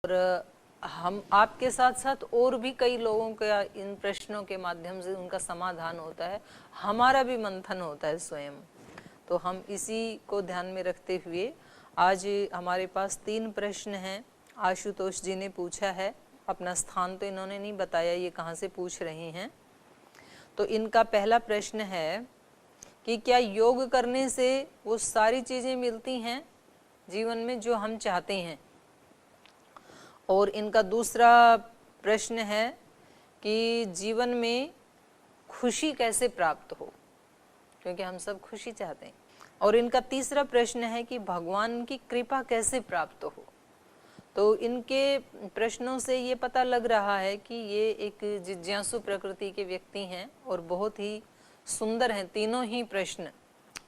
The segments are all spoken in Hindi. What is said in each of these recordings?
और हम आपके साथ साथ और भी कई लोगों का इन प्रश्नों के माध्यम से उनका समाधान होता है, हमारा भी मंथन होता है स्वयं। तो हम इसी को ध्यान में रखते हुए आज हमारे पास 3 प्रश्न हैं। आशुतोष जी ने पूछा है, अपना स्थान तो इन्होंने नहीं बताया ये कहाँ से पूछ रहे हैं। तो इनका पहला प्रश्न है कि क्या योग करने से वो सारी चीज़ें मिलती हैं जीवन में जो हम चाहते हैं। और इनका दूसरा प्रश्न है कि जीवन में खुशी कैसे प्राप्त हो, क्योंकि हम सब खुशी चाहते हैं। और इनका तीसरा प्रश्न है कि भगवान की कृपा कैसे प्राप्त हो। तो इनके प्रश्नों से ये पता लग रहा है कि ये एक जिज्ञासु प्रकृति के व्यक्ति हैं और बहुत ही सुंदर हैं। तीनों ही प्रश्न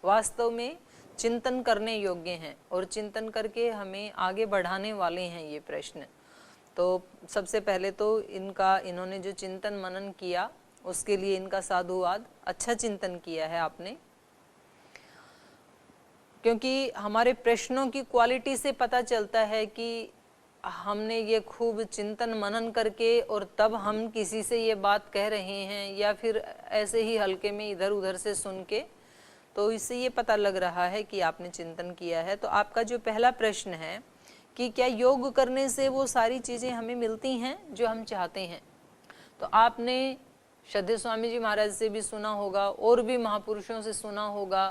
वास्तव में चिंतन करने योग्य हैं और चिंतन करके हमें आगे बढ़ाने वाले हैं ये प्रश्न। तो सबसे पहले तो इन्होंने जो चिंतन मनन किया उसके लिए इनका साधुवाद। अच्छा चिंतन किया है आपने, क्योंकि हमारे प्रश्नों की क्वालिटी से पता चलता है कि हमने ये खूब चिंतन मनन करके और तब हम किसी से ये बात कह रहे हैं या फिर ऐसे ही हल्के में इधर उधर से सुन के। तो इससे ये पता लग रहा है कि आपने चिंतन किया है। तो आपका जो पहला प्रश्न है कि क्या योग करने से वो सारी चीज़ें हमें मिलती हैं जो हम चाहते हैं, तो आपने श्रद्धेय स्वामी जी महाराज से भी सुना होगा और भी महापुरुषों से सुना होगा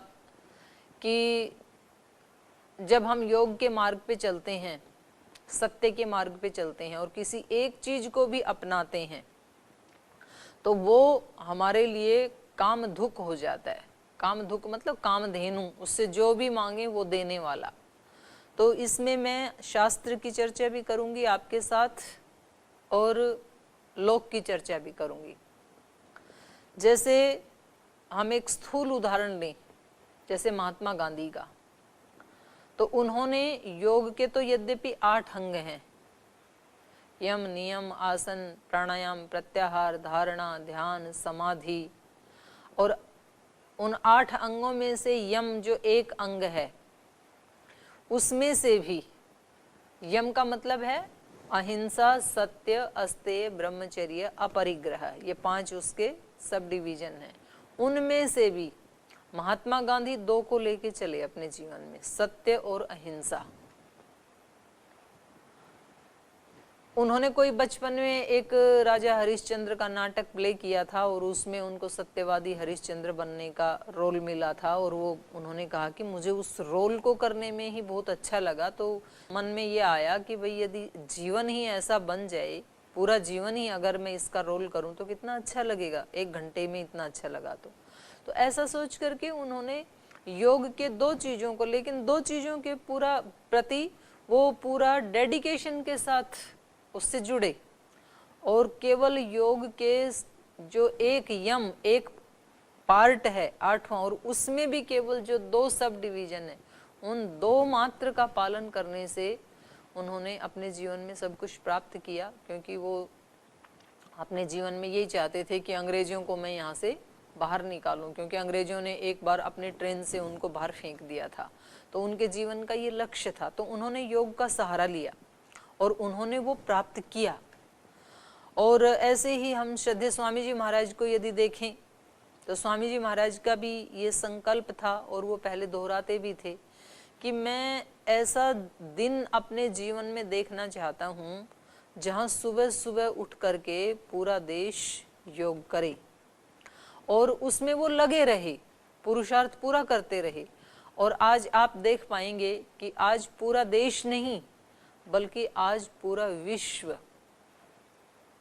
कि जब हम योग के मार्ग पे चलते हैं, सत्य के मार्ग पे चलते हैं और किसी एक चीज को भी अपनाते हैं तो वो हमारे लिए कामधुक हो जाता है। कामधुक मतलब कामधेनु, उससे जो भी मांगे वो देने वाला। तो इसमें मैं शास्त्र की चर्चा भी करूंगी आपके साथ और लोक की चर्चा भी करूंगी। जैसे हम एक स्थूल उदाहरण लें, जैसे महात्मा गांधी का, तो उन्होंने योग के तो यद्यपि 8 अंग हैं, यम नियम आसन प्राणायाम प्रत्याहार धारणा ध्यान समाधि, और उन 8 अंगों में से यम जो एक अंग है उसमें से भी, यम का मतलब है अहिंसा सत्य अस्तेय ब्रह्मचर्य अपरिग्रह, ये 5 उसके सब डिवीजन हैं। उनमें से भी महात्मा गांधी 2 को लेके चले अपने जीवन में, सत्य और अहिंसा। उन्होंने कोई बचपन में एक राजा हरिश्चंद्र का नाटक प्ले किया था और उसमें उनको सत्यवादी हरिश्चंद्र बनने का रोल मिला था और वो उन्होंने कहा कि मुझे उस रोल को करने में ही बहुत अच्छा लगा। तो मन में ये आया कि भाई यदि जीवन ही ऐसा बन जाए, पूरा जीवन ही अगर मैं इसका रोल करूं तो कितना अच्छा लगेगा, 1 घंटे में इतना अच्छा लगा। तो ऐसा सोच करके उन्होंने योग के 2 चीज़ों को, लेकिन 2 चीज़ों के पूरा प्रति वो पूरा डेडिकेशन के साथ उससे जुड़े और केवल योग के जो एक यम एक पार्ट है 8वां और उसमें भी केवल जो 2 सब डिवीजन है, उन 2 मात्र का पालन करने से उन्होंने अपने जीवन में सब कुछ प्राप्त किया। क्योंकि वो अपने जीवन में यही चाहते थे कि अंग्रेजों को मैं यहाँ से बाहर निकालूं, क्योंकि अंग्रेजों ने एक बार अपने ट्रेन से उनको बाहर फेंक दिया था। तो उनके जीवन का ये लक्ष्य था। तो उन्होंने योग का सहारा लिया और उन्होंने वो प्राप्त किया। और ऐसे ही हम श्रद्धेय स्वामी जी महाराज को यदि देखें तो स्वामी जी महाराज का भी ये संकल्प था और वो पहले दोहराते भी थे कि मैं ऐसा दिन अपने जीवन में देखना चाहता हूँ जहाँ सुबह सुबह उठ करके पूरा देश योग करे और उसमें वो लगे रहे, पुरुषार्थ पूरा करते रहे। और आज आप देख पाएंगे कि आज पूरा देश नहीं बल्कि आज पूरा विश्व,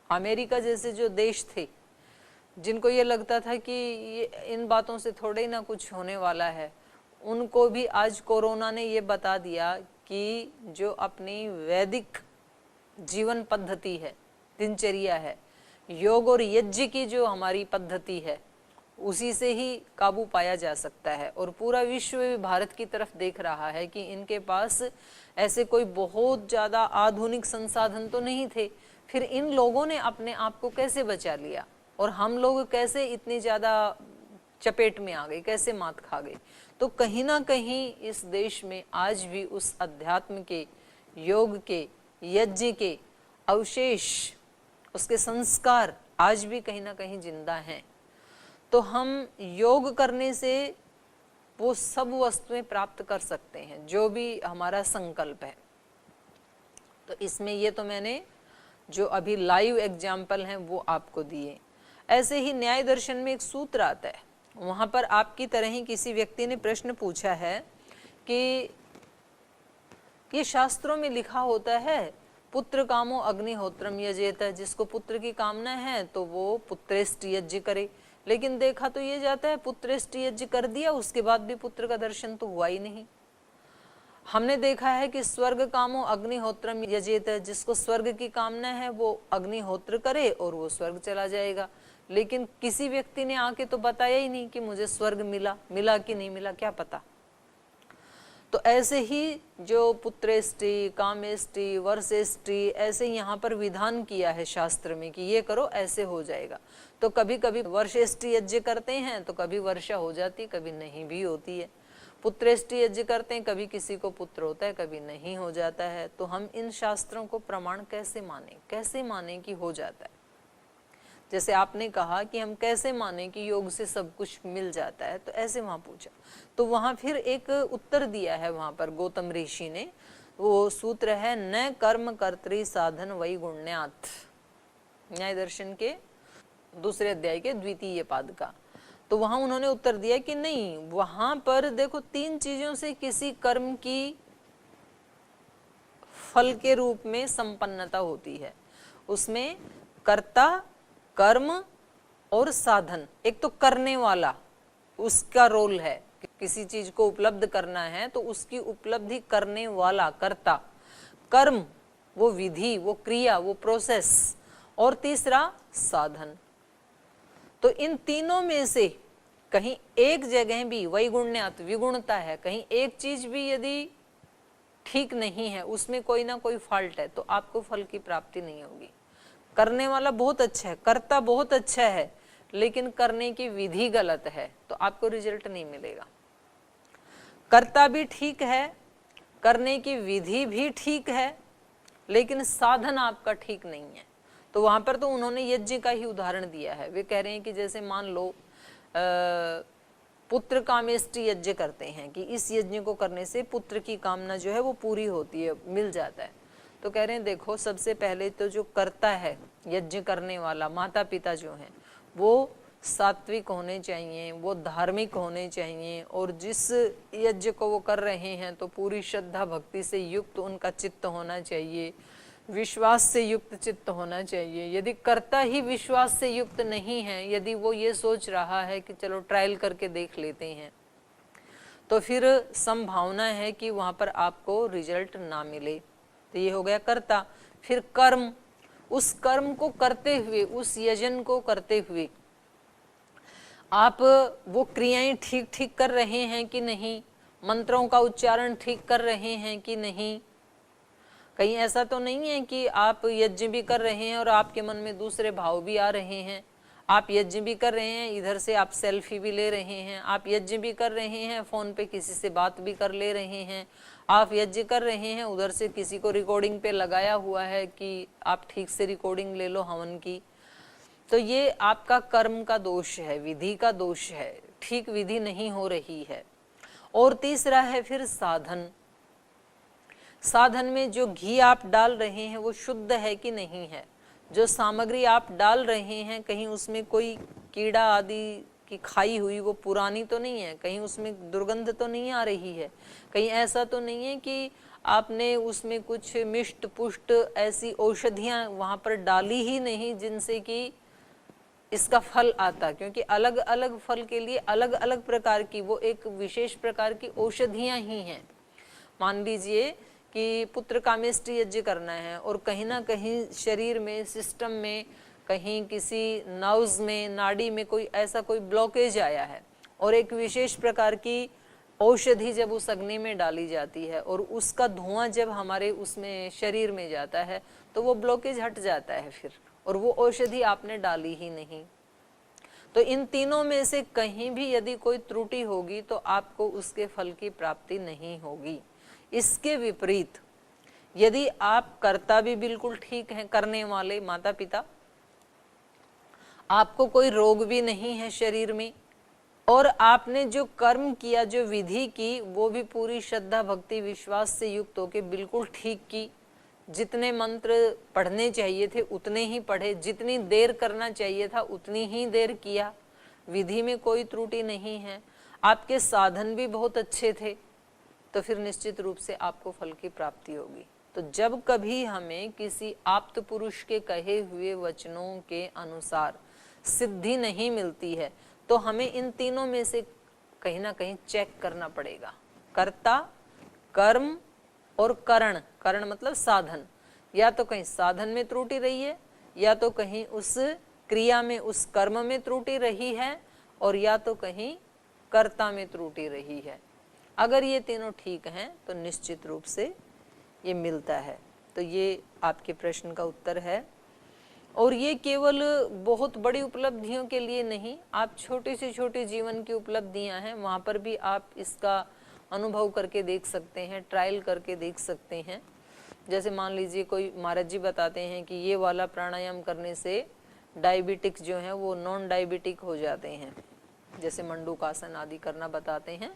अमेरिका जैसे जो देश थे जिनको ये लगता था कि ये इन बातों से थोड़े ना कुछ होने वाला है, उनको भी आज कोरोना ने ये बता दिया कि जो अपनी वैदिक जीवन पद्धति है, दिनचर्या है, योग और यज्ञ की जो हमारी पद्धति है, उसी से ही काबू पाया जा सकता है। और पूरा विश्व भी भारत की तरफ देख रहा है कि इनके पास ऐसे कोई बहुत ज़्यादा आधुनिक संसाधन तो नहीं थे, फिर इन लोगों ने अपने आप को कैसे बचा लिया और हम लोग कैसे इतनी ज़्यादा चपेट में आ गए, कैसे मात खा गए। तो कहीं ना कहीं इस देश में आज भी उस अध्यात्म के, योग के यज्ञ के अवशेष, उसके संस्कार आज भी कहीं ना कहीं जिंदा हैं। तो हम योग करने से वो सब वस्तुएं प्राप्त कर सकते हैं जो भी हमारा संकल्प है। तो इसमें ये तो मैंने जो अभी लाइव एग्जाम्पल हैं वो आपको दिए। ऐसे ही न्याय दर्शन में एक सूत्र आता है, वहां पर आपकी तरह ही किसी व्यक्ति ने प्रश्न पूछा है कि ये शास्त्रों में लिखा होता है पुत्र कामो अग्निहोत्रम यजेत, जिसको पुत्र की कामना है तो वो पुत्रेष्ट यज्ञ करे। लेकिन देखा तो ये जाता है पुत्रेष्ट यज्ञ कर दिया, उसके बाद भी पुत्र का दर्शन तो हुआ ही नहीं। हमने देखा है कि स्वर्ग कामो अग्निहोत्रम यजेत, जिसको स्वर्ग की कामना है वो अग्निहोत्र करे और वो स्वर्ग चला जाएगा। लेकिन किसी व्यक्ति ने आके तो बताया ही नहीं कि मुझे स्वर्ग मिला कि नहीं मिला, क्या पता। तो ऐसे ही जो पुत्रेष्टि, कामेष्टि, वर्षेष्टि, ऐसे यहाँ पर विधान किया है शास्त्र में कि ये करो ऐसे हो जाएगा। तो कभी कभी वर्षेष्टि यज्ञ करते हैं तो कभी वर्षा हो जाती, कभी नहीं भी होती है। पुत्रेष्टि यज्ञ करते हैं, कभी किसी को पुत्र होता है, कभी नहीं हो जाता है। तो हम इन शास्त्रों को प्रमाण कैसे माने कि हो जाता है। जैसे आपने कहा कि हम कैसे माने कि योग से सब कुछ मिल जाता है, तो ऐसे वहां पूछा। तो वहां फिर एक उत्तर दिया है वहां पर गौतम ऋषि ने, वो सूत्र है न कर्म कर्तृ साधन वै गुण्यात्, न्याय दर्शन के दूसरे अध्याय के द्वितीय पाद का। तो वहां उन्होंने उत्तर दिया कि नहीं, वहां पर देखो 3 चीजों से किसी कर्म की फल के रूप में संपन्नता होती है। उसमें कर्ता, कर्म और साधन। एक तो करने वाला, उसका रोल है, किसी चीज को उपलब्ध करना है तो उसकी उपलब्धि करने वाला कर्ता। कर्म वो विधि, वो क्रिया, वो प्रोसेस। और तीसरा साधन। तो इन तीनों में से कहीं एक जगह भी वैगुण्यात् विगुणता है, कहीं एक चीज भी यदि ठीक नहीं है, उसमें कोई ना कोई फॉल्ट है, तो आपको फल की प्राप्ति नहीं होगी। करने वाला बहुत अच्छा है, कर्ता बहुत अच्छा है, लेकिन करने की विधि गलत है तो आपको रिजल्ट नहीं मिलेगा। कर्ता भी ठीक है, करने की विधि भी ठीक है, लेकिन साधन आपका ठीक नहीं है। तो वहां पर तो उन्होंने यज्ञ का ही उदाहरण दिया है। वे कह रहे हैं कि जैसे मान लो पुत्र कामेष्टि यज्ञ करते हैं कि इस यज्ञ को करने से पुत्र की कामना जो है वो पूरी होती है, मिल जाता है। तो कह रहे हैं देखो, सबसे पहले तो जो करता है यज्ञ करने वाला, माता पिता जो हैं, वो सात्विक होने चाहिए, वो धार्मिक होने चाहिए, और जिस यज्ञ को वो कर रहे हैं तो पूरी श्रद्धा भक्ति से युक्त उनका चित्त होना चाहिए, विश्वास से युक्त चित्त होना चाहिए। यदि कर्ता ही विश्वास से युक्त नहीं है, यदि वो ये सोच रहा है कि चलो ट्रायल करके देख लेते हैं, तो फिर संभावना है कि वहां पर आपको रिजल्ट ना मिले। तो ये हो गया कर्ता। फिर कर्म, उस कर्म को करते हुए, उस यजन को करते हुए आप वो क्रियाएं ठीक ठीक कर रहे हैं कि नहीं, मंत्रों का उच्चारण ठीक कर रहे हैं कि नहीं। कहीं ऐसा तो नहीं है कि आप यज्ञ भी कर रहे हैं और आपके मन में दूसरे भाव भी आ रहे हैं। आप यज्ञ भी कर रहे हैं, इधर से आप सेल्फी भी ले रहे हैं। आप यज्ञ भी कर रहे हैं, फोन पे किसी से बात भी कर ले रहे हैं। आप यज्ञ कर रहे हैं, उधर से किसी को रिकॉर्डिंग पे लगाया हुआ है कि आप ठीक से रिकॉर्डिंग ले लो हवन की। तो ये आपका कर्म का दोष है, विधि का दोष है, ठीक विधि नहीं हो रही है। और तीसरा है फिर साधन। साधन में जो घी आप डाल रहे हैं वो शुद्ध है कि नहीं है, जो सामग्री आप डाल रहे हैं कहीं उसमें कोई कीड़ा आदि की खाई हुई वो पुरानी तो नहीं है, कहीं उसमें दुर्गंध तो नहीं आ रही है, कहीं ऐसा तो नहीं है कि आपने उसमें कुछ मिष्ट पुष्ट ऐसी औषधियां वहां पर डाली ही नहीं जिनसे कि इसका फल आता। क्योंकि अलग अलग फल के लिए अलग अलग प्रकार की वो एक विशेष प्रकार की औषधियां ही हैं। मान लीजिए कि पुत्र कामेष्टि यज्ञ करना है और कहीं ना कहीं शरीर में, सिस्टम में, कहीं किसी नर्व्स में, नाड़ी में कोई ऐसा कोई ब्लॉकेज आया है, और एक विशेष प्रकार की औषधि जब उस अग्नि में डाली जाती है और उसका धुआं जब हमारे उसमें शरीर में जाता है तो वो ब्लॉकेज हट जाता है फिर, और वो औषधि आपने डाली ही नहीं। तो इन तीनों में से कहीं भी यदि कोई त्रुटि होगी तो आपको उसके फल की प्राप्ति नहीं होगी। इसके विपरीत यदि आप कर्ता भी बिल्कुल ठीक हैं, करने वाले माता पिता, आपको कोई रोग भी नहीं है शरीर में, और आपने जो कर्म किया, जो विधि की, वो भी पूरी श्रद्धा भक्ति विश्वास से युक्त होकर बिल्कुल ठीक की, जितने मंत्र पढ़ने चाहिए थे उतने ही पढ़े, जितनी देर करना चाहिए था उतनी ही देर किया, विधि में कोई त्रुटि नहीं है, आपके साधन भी बहुत अच्छे थे, तो फिर निश्चित रूप से आपको फल की प्राप्ति होगी। तो जब कभी हमें किसी आप्त पुरुष के कहे हुए वचनों के अनुसार सिद्धि नहीं मिलती है, तो हमें इन तीनों में से कहीं ना कहीं चेक करना पड़ेगा। कर्ता, कर्म और करण। करण मतलब साधन। या तो कहीं साधन में त्रुटि रही है, या तो कहीं उस क्रिया में, उस कर्म में त्रुटि रही है, और या तो कहीं कर्ता में त्रुटि रही है। अगर ये तीनों ठीक हैं तो निश्चित रूप से ये मिलता है। तो ये आपके प्रश्न का उत्तर है। और ये केवल बहुत बड़ी उपलब्धियों के लिए नहीं, आप छोटी से छोटी जीवन की उपलब्धियां हैं, वहाँ पर भी आप इसका अनुभव करके देख सकते हैं, ट्रायल करके देख सकते हैं। जैसे मान लीजिए कोई महाराज जी बताते हैं कि ये वाला प्राणायाम करने से डायबिटिक्स जो हैं वो नॉन डायबिटिक हो जाते हैं, जैसे मंडूकासन आदि करना बताते हैं।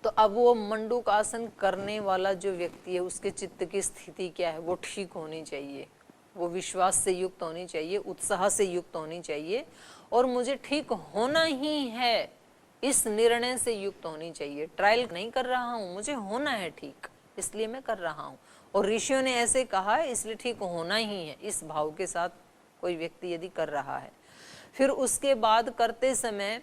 तो अब वो मंडूकासन करने वाला जो व्यक्ति है उसके चित्त की स्थिति क्या है, वो ठीक होनी चाहिए, वो विश्वास से युक्त होनी चाहिए, उत्साह से युक्त होनी चाहिए, और मुझे ठीक होना ही है इस निर्णय से युक्त होनी चाहिए। ट्रायल नहीं कर रहा हूँ, मुझे होना है ठीक, इसलिए मैं कर रहा हूँ, और ऋषियों ने ऐसे कहा है इसलिए ठीक होना ही है, इस भाव के साथ कोई व्यक्ति यदि कर रहा है। फिर उसके बाद करते समय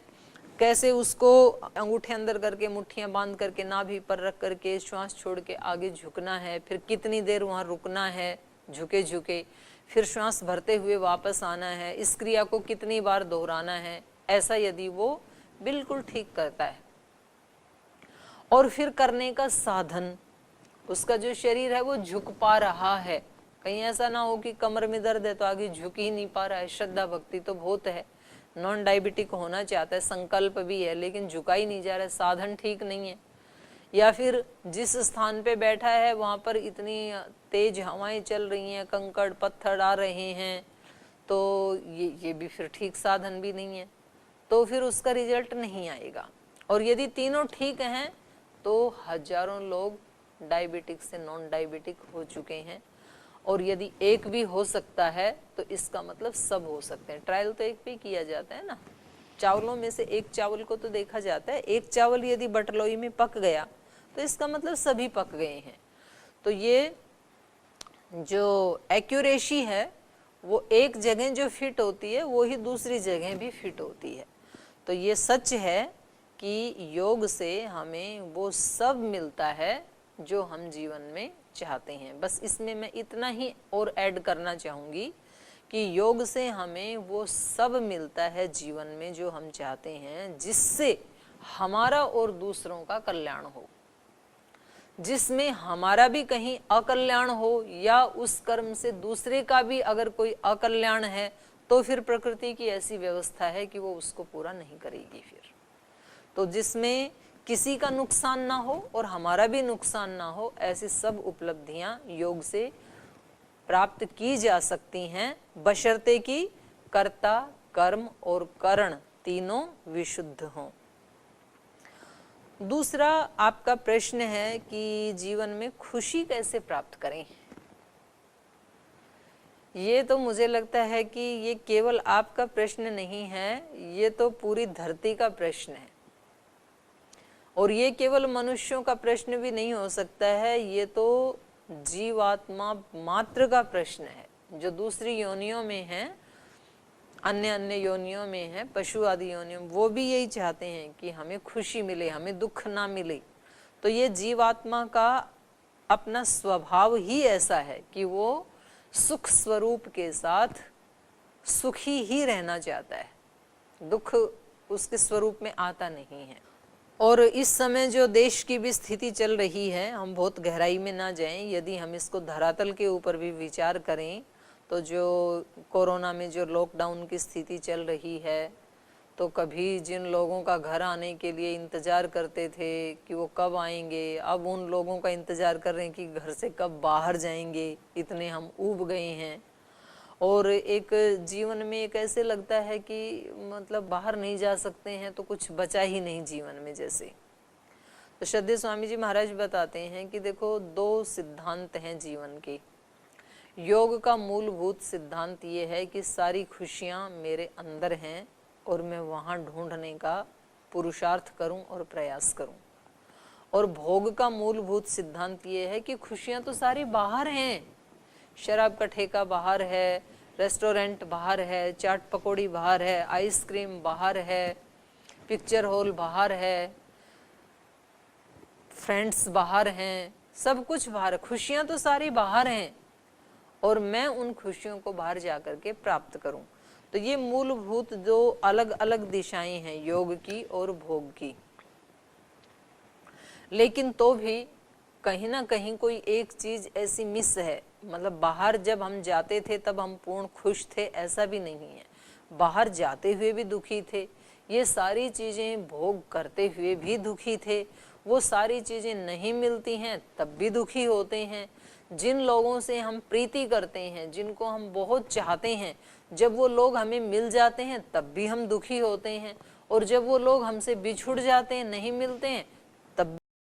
कैसे उसको अंगूठे अंदर करके, मुट्ठियां बांध करके, नाभि पर रख करके श्वास छोड़ के आगे झुकना है, फिर कितनी देर वहाँ रुकना है झुके झुके, फिर श्वास भरते हुए वापस आना है, इस क्रिया को कितनी बार दोहराना है, ऐसा यदि वो बिल्कुल ठीक करता है। और फिर करने का साधन, उसका जो शरीर है वो झुक पा रहा है, कहीं ऐसा ना हो कि कमर में दर्द है तो आगे झुक ही नहीं पा रहा है, श्रद्धा भक्ति तो बहुत है, नॉन डायबिटिक होना चाहता है, संकल्प भी है, लेकिन झुका ही नहीं जा रहा है, साधन ठीक नहीं है। या फिर जिस स्थान पे बैठा है वहाँ पर इतनी तेज हवाएं चल रही हैं, कंकड़ पत्थर आ रहे हैं, तो ये भी फिर ठीक साधन भी नहीं है, तो फिर उसका रिजल्ट नहीं आएगा। और यदि तीनों ठीक हैं तो हजारों लोग डायबिटिक से नॉन डायबिटिक हो चुके हैं, और यदि एक भी हो सकता है तो इसका मतलब सब हो सकते हैं। ट्रायल तो एक पे किया जाता है ना, चावलों में से एक चावल को तो देखा जाता है, एक चावल यदि बटलोई में पक गया तो इसका मतलब सभी पक गए हैं। तो ये जो एक्यूरेसी है वो एक जगह जो फिट होती है वो ही दूसरी जगह भी फिट होती है। तो ये सच है कि योग से हमें वो सब मिलता है जो हम जीवन में चाहते हैं। बस इसमें मैं इतना ही और ऐड करना चाहूँगी कि योग से हमें वो सब मिलता है जीवन में जो हम चाहते हैं, जिससे हमारा और दूसरों का कल्याण हो। जिसमें हमारा भी कहीं अकल्याण हो या उस कर्म से दूसरे का भी अगर कोई अकल्याण है, तो फिर प्रकृति की ऐसी व्यवस्था है कि वो उसको पूरा नहीं करेगी। फिर तो जिसमें किसी का नुकसान ना हो और हमारा भी नुकसान ना हो, ऐसी सब उपलब्धियां योग से प्राप्त की जा सकती हैं, बशर्ते कि कर्ता, कर्म और करण तीनों विशुद्ध हों। दूसरा आपका प्रश्न है कि जीवन में खुशी कैसे प्राप्त करें। ये तो मुझे लगता है कि ये केवल आपका प्रश्न नहीं है, ये तो पूरी धरती का प्रश्न है, और ये केवल मनुष्यों का प्रश्न भी नहीं हो सकता है, ये तो जीवात्मा मात्र का प्रश्न है। जो दूसरी योनियों में हैं, अन्य अन्य योनियों में हैं, पशु आदि योनियों, वो भी यही चाहते हैं कि हमें खुशी मिले, हमें दुख ना मिले। तो ये जीवात्मा का अपना स्वभाव ही ऐसा है कि वो सुख स्वरूप के साथ सुखी ही रहना चाहता है, दुख उसके स्वरूप में आता नहीं है। और इस समय जो देश की भी स्थिति चल रही है, हम बहुत गहराई में ना जाएं, यदि हम इसको धरातल के ऊपर भी विचार करें, तो जो कोरोना में जो लॉकडाउन की स्थिति चल रही है, तो कभी जिन लोगों का घर आने के लिए इंतज़ार करते थे कि वो कब आएंगे, अब उन लोगों का इंतज़ार कर रहे हैं कि घर से कब बाहर जाएंगे, इतने हम ऊब गए हैं। और एक जीवन में एक ऐसे लगता है कि मतलब बाहर नहीं जा सकते हैं तो कुछ बचा ही नहीं जीवन में जैसे। तो श्रद्धेय स्वामी जी महाराज बताते हैं कि देखो, दो सिद्धांत हैं जीवन के। योग का मूलभूत सिद्धांत ये है कि सारी खुशियाँ मेरे अंदर हैं और मैं वहाँ ढूंढने का पुरुषार्थ करूं और प्रयास करूं। और भोग का मूलभूत सिद्धांत ये है कि खुशियाँ तो सारी बाहर हैं, शराब का ठेका बाहर है, रेस्टोरेंट बाहर है, चाट पकौड़ी बाहर है, आइसक्रीम बाहर है, पिक्चर हॉल बाहर है, फ्रेंड्स बाहर हैं, सब कुछ बाहर, खुशियाँ तो सारी बाहर हैं और मैं उन खुशियों को बाहर जा कर के प्राप्त करूं। तो ये मूलभूत दो अलग अलग दिशाएं हैं, योग की और भोग की। लेकिन तो भी कहीं ना कहीं कोई एक चीज ऐसी मिस है, मतलब बाहर जब हम जाते थे तब हम पूर्ण खुश थे, ऐसा भी नहीं है। बाहर जाते हुए भी दुखी थे, ये सारी चीजें भोग करते हुए भी दुखी थे, वो सारी चीजें नहीं मिलती हैं तब भी दुखी होते हैं। जिन लोगों से हम प्रीति करते हैं, जिनको हम बहुत चाहते हैं, जब वो लोग हमें मिल जाते हैं तब भी हम दुखी होते हैं, और जब वो लोग हमसे बिछुड़ जाते हैं, नहीं मिलते हैं,